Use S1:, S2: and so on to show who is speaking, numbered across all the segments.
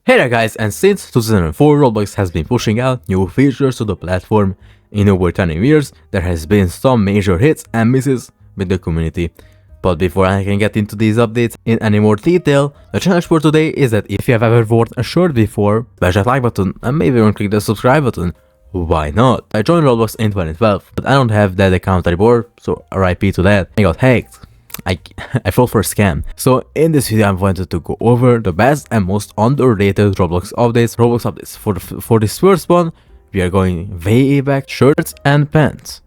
S1: Hey there guys, and since 2004 Roblox has been pushing out new features to the platform. In over 20 years, there has been some major hits and misses with the community. But before I can get into these updates in any more detail, the challenge for today is that if you have ever worn a shirt before, smash that like button and maybe even click the subscribe button. Why not? I joined Roblox in 2012, but I don't have that account anymore, so RIP to that. I got hacked. I fell for a scam. So in this video I wanted to go over the best and most underrated Roblox updates. For this first one, we are going way back, shirts and pants.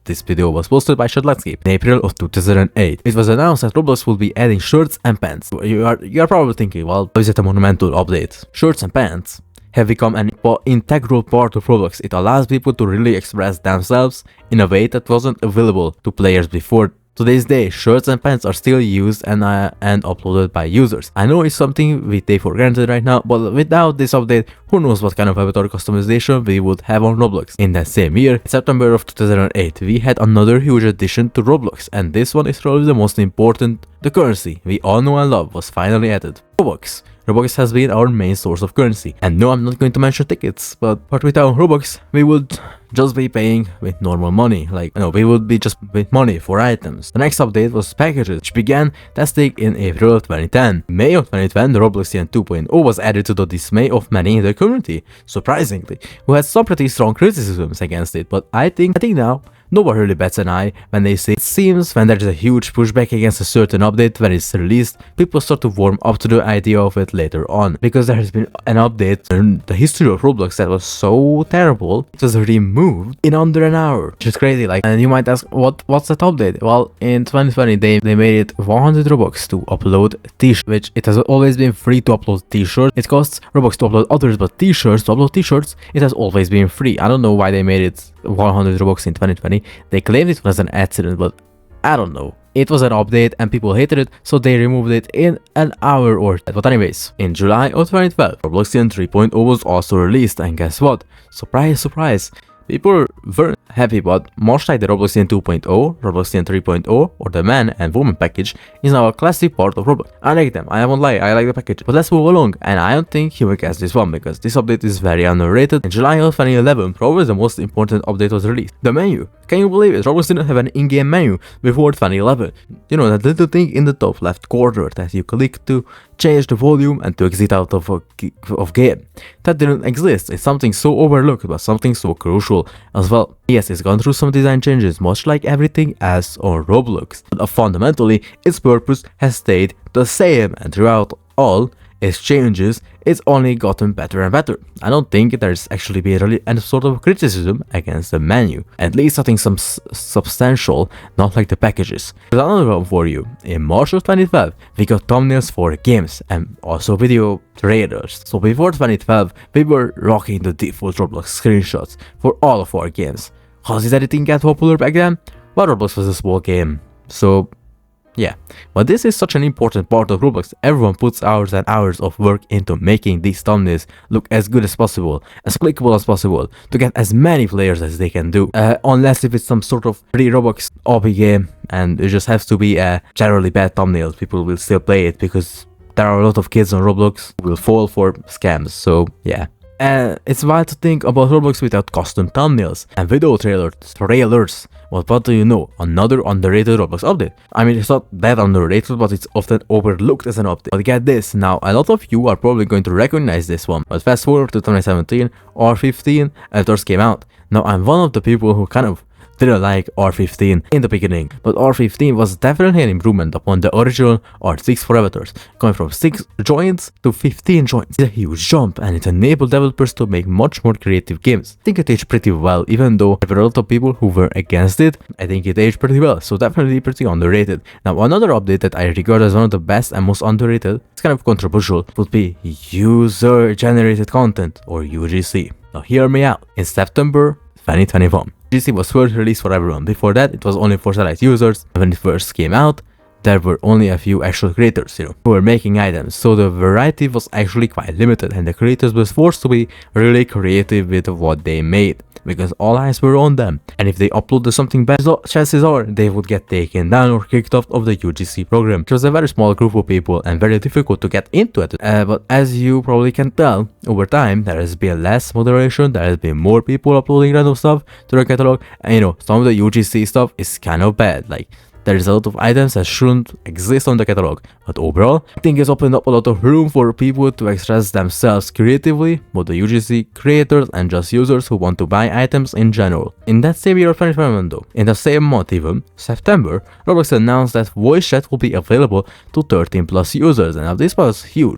S1: This video was posted by Shadlatsky in April of 2008. It was announced that Roblox will be adding shirts and pants. You are probably thinking, well, is it a monumental update? Shirts and pants have become an integral part of Roblox. It allows people to really express themselves in a way that wasn't available to players before. To this day, shirts and pants are still used and uploaded by users. I know it's something we take for granted right now, but without this update, who knows what kind of avatar customization we would have on Roblox. In that same year, September of 2008, we had another huge addition to Roblox, and this one is probably the most important. The currency we all know and love was finally added. Robux. Robux has been our main source of currency. And no, I'm not going to mention tickets, but without Robux, we would just be paying with normal money. We would be just with money for items. The next update was packages, which began testing in April of 2010. In May of 2010, the Robloxian 2.0 was added to the dismay of many in the community, surprisingly, who had some pretty strong criticisms against it, but I think now, no one really bats an eye when they say it seems when there's a huge pushback against a certain update when it's released, people start to warm up to the idea of it later on. Because there has been an update in the history of Roblox that was so terrible, it was removed in under an hour. Which is crazy, and you might ask, what's that update? Well, in 2020 they made it 100 Robux to upload t-shirts, which it has always been free to upload t-shirts. It costs Robux to upload others, but t-shirts, to upload t-shirts, it has always been free. I don't know why they made it 100 Robux in 2020. They claimed it was an accident, but I don't know. It was an update and people hated it, so they removed it in an hour or so. But anyways, in July of 2012, Robloxian 3.0 was also released, and guess what? Surprise, surprise. People weren't happy, but much like the Robloxian 2.0, Robloxian 3.0, or the man and woman package is now a classic part of Roblox. I like them, I won't lie, I like the package. But let's move along, and I don't think you will guess this one because this update is very underrated. In July of 2011, probably the most important update was released. The menu. Can you believe it? Roblox didn't have an in-game menu before 2011. You know, that little thing in the top left corner that you click to change the volume and to exit out of game. That didn't exist. It's something so overlooked, but something so crucial as well. Yes, it's gone through some design changes, much like everything else on Roblox. But fundamentally, its purpose has stayed the same, and throughout all its changes, it's only gotten better and better. I don't think there's actually been really any sort of criticism against the menu. At least I think some substantial, not like the packages. There's another one for you. In March of 2012, we got thumbnails for games and also video trailers. So before 2012, we were rocking the default Roblox screenshots for all of our games. How did editing get popular back then? Well, Roblox was a small game, so yeah, but this is such an important part of Roblox. Everyone puts hours and hours of work into making these thumbnails look as good as possible, as clickable as possible, to get as many players as they can do. Unless if it's some sort of free Roblox OP game and it just has to be a generally bad thumbnail, people will still play it because there are a lot of kids on Roblox who will fall for scams, so yeah. It's wild to think about Roblox without custom thumbnails and video trailers. But what do you know? Another underrated Roblox update. I mean, it's not that underrated, but it's often overlooked as an update. But get this, now a lot of you are probably going to recognize this one. But fast forward to 2017, R15 editors came out. Now I'm one of the people who kind of didn't like R15 in the beginning, but R15 was definitely an improvement upon the original R6 for avatars, going from 6 joints to 15 joints. It's a huge jump, and it enabled developers to make much more creative games. I think it aged pretty well, even though there were a lot of people who were against it. I think it aged pretty well, so definitely pretty underrated. Now another update that I regard as one of the best and most underrated, it's kind of controversial, would be user generated content, or UGC. Now hear me out. In September 2021, UGC was first released for everyone. Before that, it was only for select users. When it first came out, there were only a few actual creators, who were making items, so the variety was actually quite limited, and the creators were forced to be really creative with what they made. because all eyes were on them, and if they uploaded something bad, chances are they would get taken down or kicked off of the UGC program, which was a very small group of people and very difficult to get into it. But as you probably can tell, over time there has been less moderation, there has been more people uploading random stuff to the catalog, and you know, some of the UGC stuff is kind of bad. Like, there is a lot of items that shouldn't exist on the catalog, but overall, I think it's opened up a lot of room for people to express themselves creatively, both the UGC creators and just users who want to buy items in general. In that same year of 2021 though, in the same month even, September, Roblox announced that voice chat will be available to 13 plus users, and now this was huge.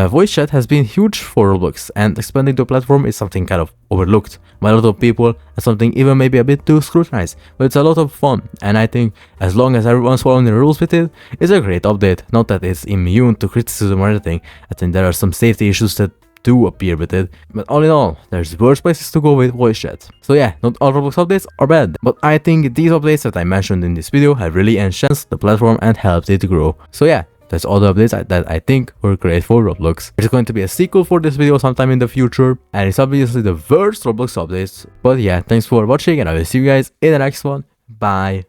S1: Voice chat has been huge for Roblox, and expanding the platform is something kind of overlooked by a lot of people and something even maybe a bit too scrutinized, but it's a lot of fun, and I think as long as everyone's following the rules with it, it's a great update. Not that it's immune to criticism or anything, I think there are some safety issues that do appear with it, but all in all, there's worse places to go with voice chat. So yeah, not all Roblox updates are bad, but I think these updates that I mentioned in this video have really enhanced the platform and helped it grow. So yeah, that's all the updates that I think were great for Roblox. There's going to be a sequel for this video sometime in the future, and it's obviously the worst Roblox updates. But yeah, thanks for watching, and I will see you guys in the next one. Bye.